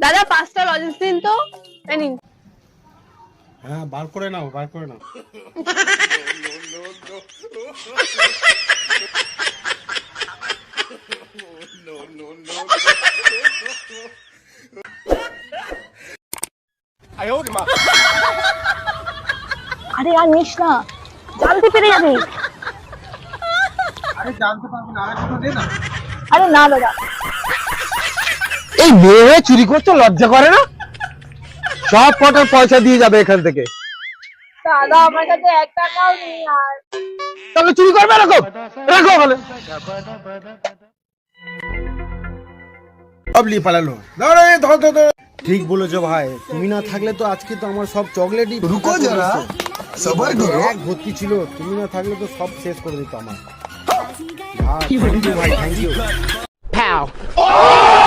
দাদা 5টা লজেন্স দিন তো। এই নিন। হ্যাঁ বার করে নাও, বার করে নাও। আরে আর নিস না, জানতে পেরে যাবে। আরে জানতে পারবো না, আরেকটা দে না। আরে না দাদা। এই মেয়ে চুরি করতে লজ্জা করে না? সব কটার পয়সা দিয়ে যাবে এখান থেকে। দাদা আমার কাছে 1 টাকাও নেই আর। তাহলে চুরি করবে এরকম? রাখো ওখানে। সব নিয়ে পালালো। ধরো ধর ধর ধর। ঠিক বলেছো ভাই, তুমি না থাকলে তো আজকে তো আমার সব চকলেটই रुको जरा सबर करो। এক ভর্তি ছিল, তুমি না থাকলে তো সব শেষ করে দিত আমার। ভাই থ্যাংক ইউ ভাই, থ্যাংক ইউ।